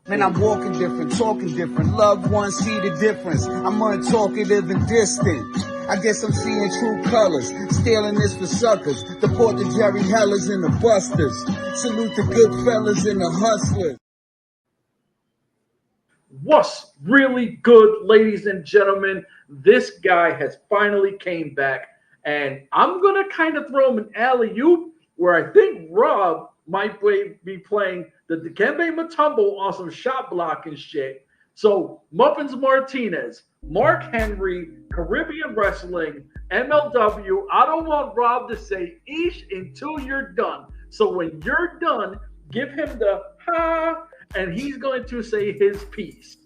Man, I'm walking different, talking different. Loved ones see the difference. I'm untalkative and distant. I guess I'm seeing true colors. Stealing this for suckers. Deport the Jerry Hellers and the Busters. Salute the good fellas and the hustlers. What's really good, ladies and gentlemen? This guy has finally came back. And I'm going to kind of throw him an alley-oop where I think Rob might be playing the Dikembe Mutombo on some shot blocking shit. So, Muffins Martinez, Mark Henry, Caribbean Wrestling, MLW. I don't want Rob to say ish until you're done. So, when you're done, give him the ha, and he's going to say his piece.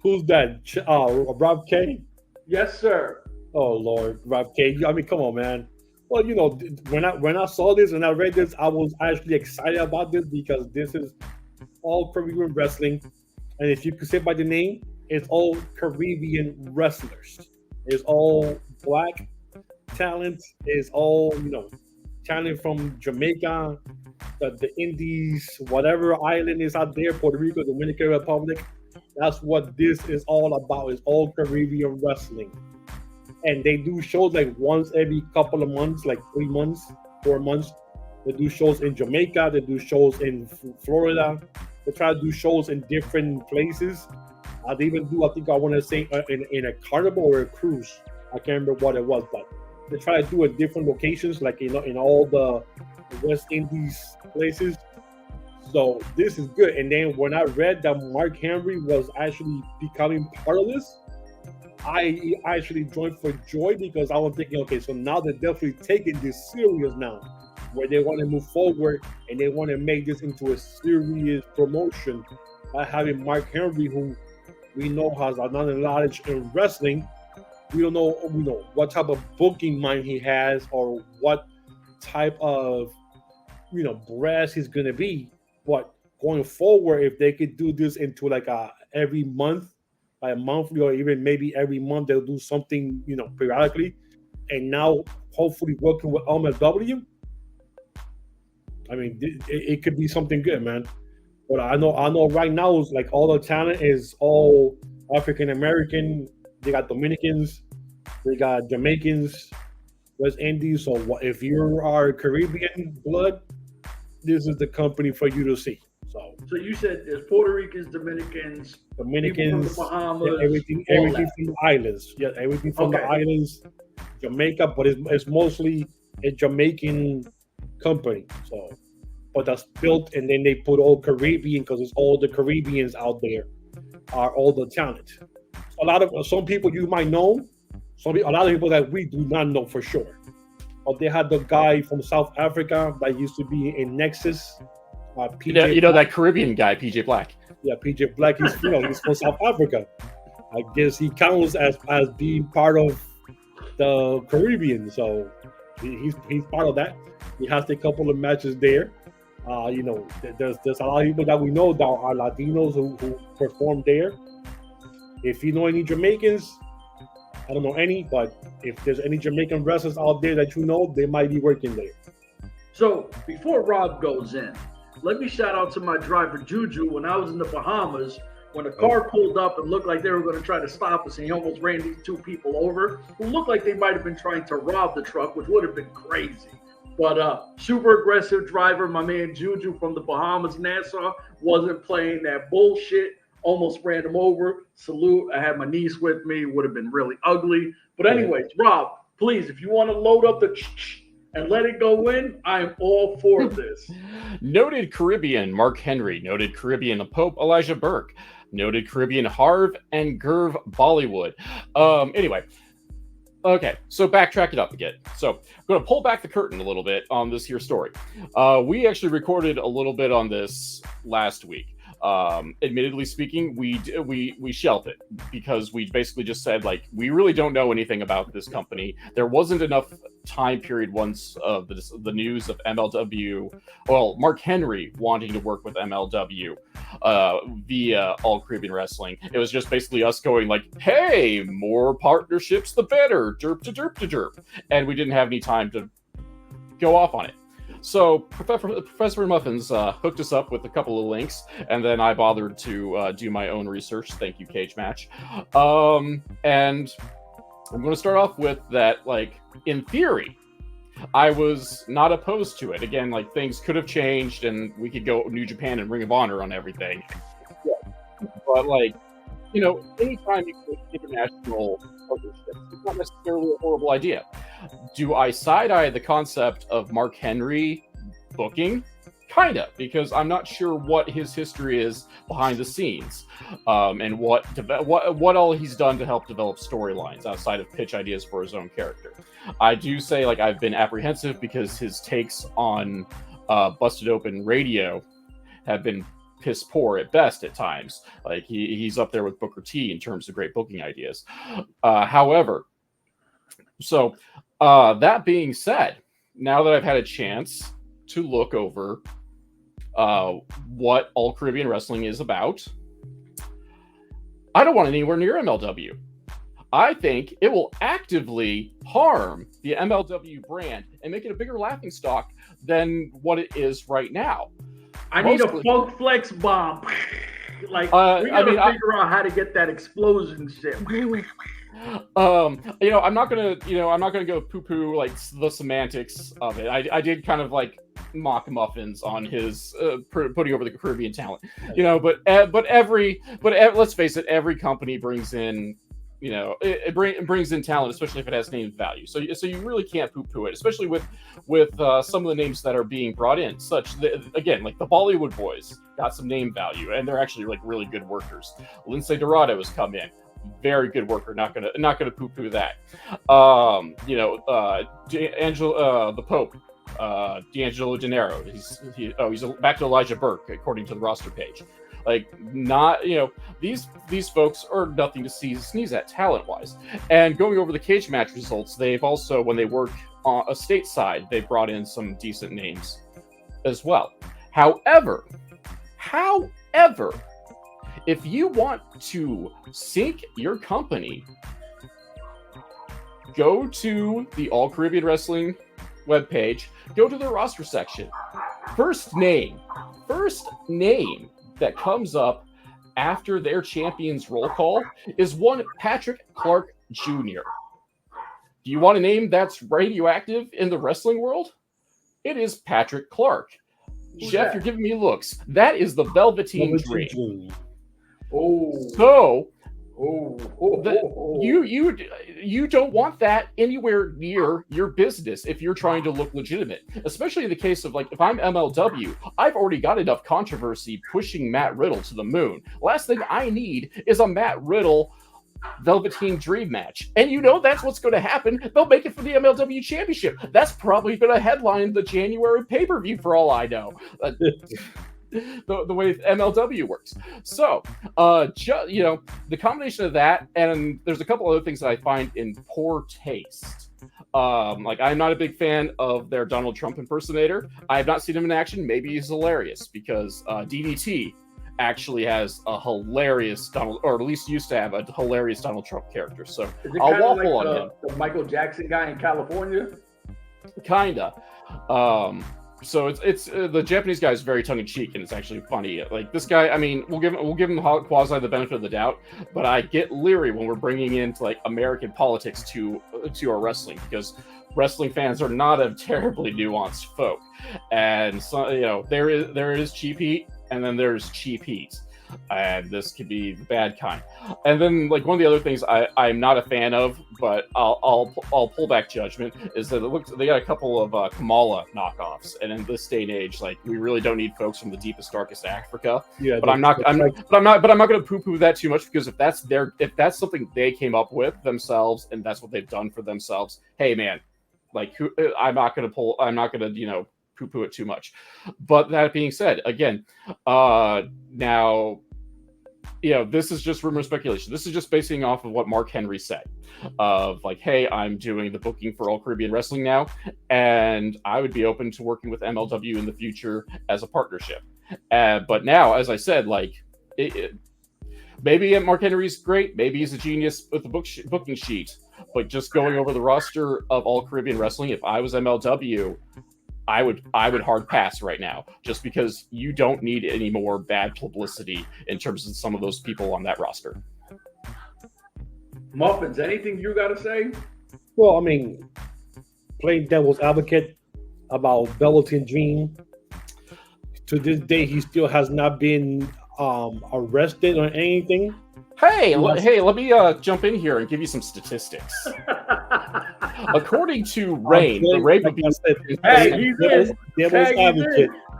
Who's that? Rob K? Yes, sir. Oh, Lord. Rob K. I mean, come on, man. Well, you know, when I saw this and I read this, I was actually excited about this because this is all Caribbean wrestling. And if you could say by the name, it's all Caribbean wrestlers. It's all black talent. It's all, you know, talent from Jamaica, the Indies, whatever island is out there, Puerto Rico, Dominican Republic. That's what this is all about. It's all Caribbean wrestling. And they do shows like once every couple of months, like 3 months, 4 months. They do shows in Jamaica. They do shows in Florida. They try to do shows in different places. They even do, I think I want to say, in a carnival or a cruise. I can't remember what it was, but they try to do it different locations, like in all the West Indies places. So this is good. And then when I read that Mark Henry was actually becoming part of this, I actually joined for joy because I was thinking, okay, so now they're definitely taking this serious now, where they want to move forward and they want to make this into a serious promotion by having Mark Henry, who we know has a lot of knowledge in wrestling. We don't know, what type of booking mind he has or what type of, brass he's going to be. But going forward, if they could do this into like every month, like monthly, or even maybe every month they'll do something, periodically. And now hopefully working with MLW. I mean, it could be something good, man. But I know right now it's like all the talent is all African American. They got Dominicans, they got Jamaicans, West Indies. So if you are Caribbean blood, this is the company for you to see. So you said there's Puerto Ricans, Dominicans, people from the Bahamas, yeah, everything from the islands. Yeah, everything from the islands, Jamaica, but it's mostly a Jamaican company. So, but that's built, and then they put all Caribbean because it's all the Caribbeans out there are all the talent. Some people you might know, a lot of people that we do not know for sure. But they had the guy from South Africa that used to be in Nexus. That Caribbean guy, PJ Black. Yeah, PJ Black. He's from South Africa. I guess he counts as being part of the Caribbean, so he's part of that. He has a couple of matches there. There's a lot of people that we know that are Latinos who perform there. If you know any Jamaicans, I don't know any, but if there's any Jamaican wrestlers out there that you know, they might be working there. So before Rob goes in, let me shout out to my driver Juju. When I was in the Bahamas, when a car pulled up and looked like they were going to try to stop us, and he almost ran these two people over who looked like they might have been trying to rob the truck, which would have been crazy. But super aggressive driver, my man Juju from the Bahamas, Nassau, wasn't playing that bullshit. Almost ran him over. Salute. I had my niece with me. Would have been really ugly. But anyways, Rob, please, if you want to load up the and let it go in, I'm all for this. Noted Caribbean Mark Henry. Noted Caribbean Pope Elijah Burke. Noted Caribbean Harv and Gerv Bollywood. Anyway. Okay, so backtrack it up again. So I'm going to pull back the curtain a little bit on this here story. We actually recorded a little bit on this last week. Admittedly speaking, we shelved it because we basically just said, like, we really don't know anything about this company. There wasn't enough time period once of the news of MLW, well, Mark Henry wanting to work with MLW via All Caribbean Wrestling. It was just basically us going like, hey, more partnerships the better, derp to derp to derp. And we didn't have any time to go off on it. So Professor Muffins hooked us up with a couple of links, and then I bothered to do my own research. Thank you, Cage Match. And I'm going to start off with that, like, in theory, I was not opposed to it. Again, like, things could have changed, and we could go New Japan and Ring of Honor on everything. Yeah. But, like, you know, anytime you put international partnerships, it's not necessarily a horrible idea. Do I side-eye the concept of Mark Henry booking? Kinda, because I'm not sure what his history is behind the scenes, and what all he's done to help develop storylines outside of pitch ideas for his own character. I do say, like, I've been apprehensive because his takes on Busted Open Radio have been piss poor at best at times. Like, he's up there with Booker T in terms of great booking ideas. However, so that being said, now that I've had a chance to look over what All Caribbean Wrestling is about, I don't want it anywhere near MLW. I think it will actively harm the MLW brand and make it a bigger laughingstock than what it is right now. I need a funk flex bomb. Like, we gotta figure out how to get that explosion shit. You know, I'm not gonna go poo-poo like the semantics of it. I did kind of like mock Muffins on his putting over the Caribbean talent, you know. But let's face it, every company brings in, you know, it brings in talent, especially if it has name value. So you really can't poo-poo it, especially with some of the names that are being brought in. Again, like the Bollywood Boys got some name value, and they're actually like really good workers. Lindsay Dorado has come in, very good worker. Not gonna poo-poo that. You know, the Pope, D'Angelo Dinero. He's back to Elijah Burke according to the roster page. Like, not, you know, these folks are nothing to sneeze at talent-wise. And going over the cage match results, they've also, when they work on a stateside, they brought in some decent names as well. However, if you want to sync your company, go to the All Caribbean Wrestling webpage, go to the roster section. First name that comes up after their champion's roll call is one Patrick Clark Jr. Do you want a name that's radioactive in the wrestling world? It is Patrick Clark. Who's Jeff, that? You're giving me looks. That is the Velveteen Dream. You don't want that anywhere near your business if you're trying to look legitimate, especially in the case of, like, if I'm MLW, I've already got enough controversy pushing Matt Riddle to the moon. Last thing I need is a Matt Riddle Velveteen Dream match, and you know that's what's going to happen. They'll make it for the MLW Championship. That's probably going to headline the January pay-per-view for all I know. The way MLW works. So, you know, the combination of that, and there's a couple other things that I find in poor taste. Like, I'm not a big fan of their Donald Trump impersonator. I have not seen him in action. Maybe he's hilarious, because DDT actually has a hilarious Donald, or at least used to have a hilarious Donald Trump character. So I'll waffle on him. The Michael Jackson guy in California? Kinda. So it's the Japanese guy is very tongue in cheek, and it's actually funny. Like, this guy, I mean, we'll give him quasi the benefit of the doubt, but I get leery when we're bringing into, like, American politics to our wrestling, because wrestling fans are not a terribly nuanced folk, and so, you know, there is cheap heat, and then there's cheap heat. And this could be the bad kind. And then, like, one of the other things I'm not a fan of, but I'll pull back judgment, is that it looks they got a couple of Kamala knockoffs. And in this day and age, like, we really don't need folks from the deepest, darkest Africa. Yeah, but I'm not going to poo-poo that too much, because if that's something they came up with themselves and that's what they've done for themselves, hey man, like, I'm not going to you know, poo-poo it too much. But that being said, again, now, you know, this is just rumor speculation. This is just basing off of what Mark Henry said, of like, hey, I'm doing the booking for All Caribbean Wrestling now, and I would be open to working with MLW in the future as a partnership. But now, as I said, like, maybe Mark Henry's great, maybe he's a genius with the booking sheet, but just going over the roster of All Caribbean Wrestling, if I was MLW, I would hard pass right now, just because you don't need any more bad publicity in terms of some of those people on that roster. Muffins, anything you got to say? Well, I mean, playing devil's advocate about Velveteen Dream, to this day, he still has not been arrested or anything. Hey, let me jump in here and give you some statistics. According to Rain, the rape abuse.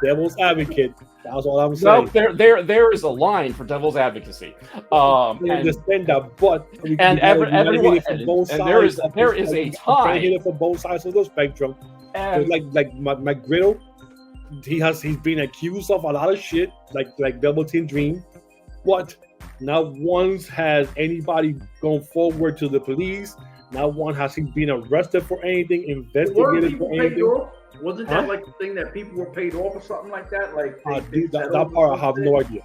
Devil's advocate. That's what I'm saying. No, there is a line for devil's advocacy. There is a time for both sides of the spectrum. And like McGriddle, he's been accused of a lot of shit, like Velveteen Dream. What? Not once has anybody gone forward to the police. Not one has he been arrested for anything, investigated for anything. Wasn't that like the thing that people were paid off or something like that? Like that part, I have no idea.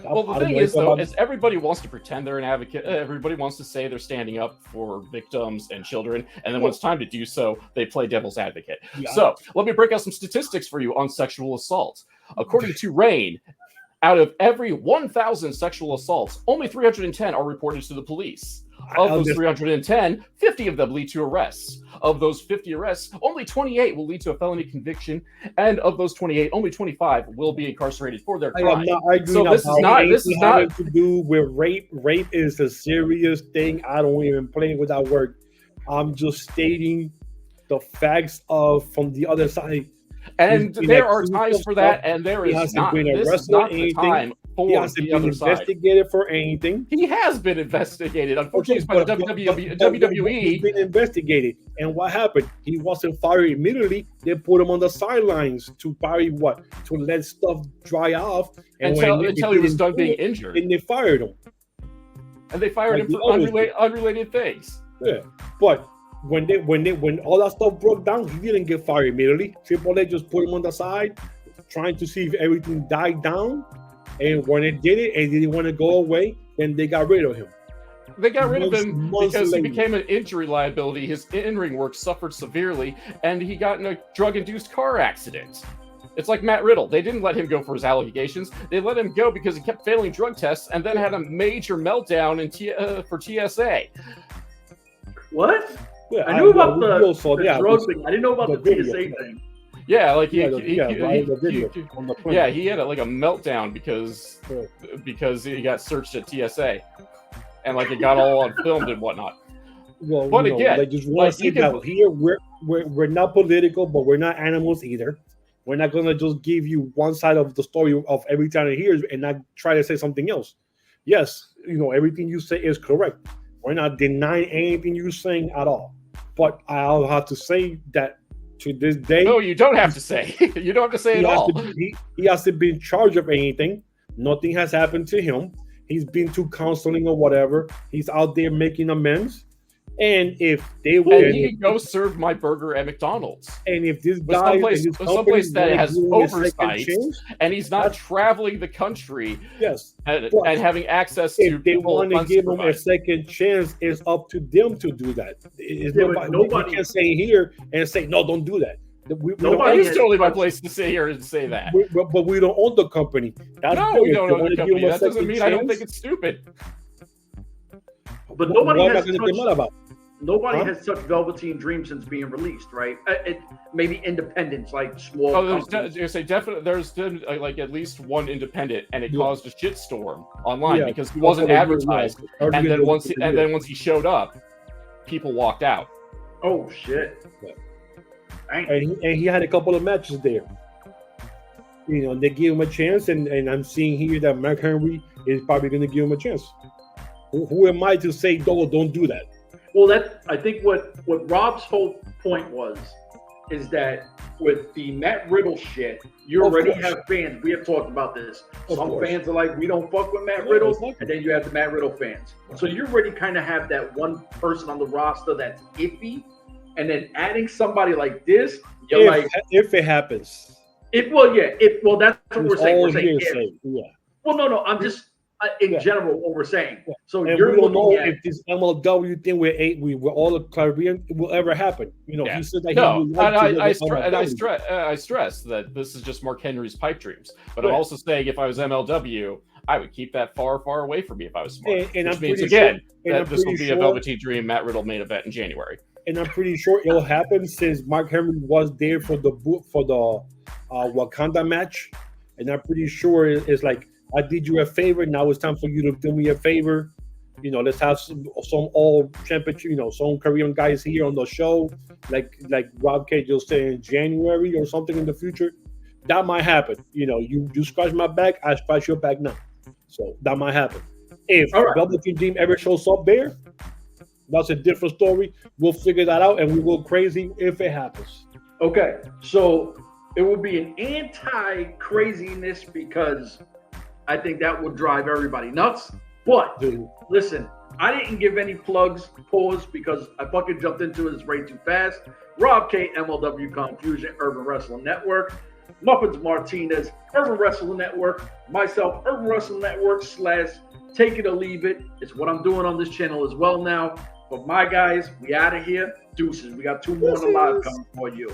Well, the thing is, though, is everybody wants to pretend they're an advocate. Everybody wants to say they're standing up for victims and children, and then when it's time to do so, they play devil's advocate. Yeah. So let me break out some statistics for you on sexual assault. According to Rain, out of every 1,000 sexual assaults, only 310 are reported to the police. Of those 310, 50 of them lead to arrests. Of those 50 arrests, only 28 will lead to a felony conviction, and of those 28, only 25 will be incarcerated for their crime. So this is not to do with rape. Rape is a serious thing. I don't even play with that word. I'm just stating the facts from the other side. And there are times for that, and there is not. This is not the time for the other side. Investigated for anything. He has been investigated. Unfortunately, by the WWE. He's been investigated. And what happened? He wasn't fired immediately. They put him on the sidelines to probably to let stuff dry off. And until he was done being injured. And they fired him. And they fired him for unrelated things. Yeah, but when all that stuff broke down, he didn't get fired immediately. Triple H just put him on the side, trying to see if everything died down. And when it did it, and didn't want to go away, then they got rid of him. They got rid of him because he became an injury liability. His in-ring work suffered severely, and he got in a drug-induced car accident. It's like Matt Riddle. They didn't let him go for his allegations. They let him go because he kept failing drug tests and then had a major meltdown for TSA. What? Yeah, I knew about the drug thing. I didn't know about the TSA thing. Yeah, like he had a meltdown because he got searched at TSA, and like it got all on filmed and whatnot. Well, but again, here we're not political, but we're not animals either. We're not gonna just give you one side of the story of every time it hears and not try to say something else. Yes, everything you say is correct. We're not denying anything you're saying at all. But I'll have to say that to this day. No, you don't have to say. You don't have to say at all. He hasn't been charged of anything. Nothing has happened to him. He's been to counseling or whatever. He's out there making amends. And if they were, and he can go serve my burger at McDonald's. And if this guy, someplace that has oversight, and he's not traveling the country, yes, and having access to if they want to give him a second chance, it's up to them to do that. Nobody can say here and say no, don't do that. It's totally my place to sit here and say that. But we don't own the company. No, we don't own the company. That doesn't mean I don't think it's stupid. But nobody has touched Velveteen Dream since being released, right? Maybe independents, like small. There's been like at least one independent, and it caused a shitstorm online because he wasn't advertised. And then once he showed up, people walked out. Oh shit! And he had a couple of matches there. They gave him a chance, and I'm seeing here that Mark Henry is probably going to give him a chance. Who am I to say no? Don't do that. Well, I think what Rob's whole point is that with the Matt Riddle shit, you already have fans. We have talked about this. Some fans are like, we don't fuck with Matt Riddle, and then you have the Matt Riddle fans. So you already kind of have that one person on the roster that's iffy, and then adding somebody like this, if it happens. That's what we're saying. We're saying yeah. Well, no, in general, what we're saying. Yeah. So and you're we don't know looking at if this MLW thing with all the Caribbean will ever happen. You know, Yeah. he said that No, he would like and to I stress that this is just Mark Henry's pipe dreams. But Right. I'm also saying if I was MLW, I would keep that far, far away from me if I was smart. And which I'm means, pretty again, sure, that this will be a Velveteen Dream Matt Riddle main event in January. And I'm pretty sure it'll happen since Mark Henry was there for the Wakanda match. And I'm pretty sure it's like, I did you a favor. Now it's time for you to do me a favor. You know, let's have some all championship, some Korean guys here on the show, like Rob K just said in January or something in the future. That might happen. You scratch my back, I scratch your back now. So that might happen. If Velveteen Dream ever shows up there, that's a different story. We'll figure that out and we will crazy if it happens. Okay, so it will be an anti-craziness because I think that would drive everybody nuts. But listen, I didn't give any plugs, pause, because I fucking jumped into it way too fast. Rob K, MLW Confusion, Urban Wrestling Network. Muffins Martinez, Urban Wrestling Network. Myself, Urban Wrestling Network / Take It or Leave It. It's what I'm doing on this channel as well now. But my guys, we out of here. Deuces. We got 2 more in the live coming for you.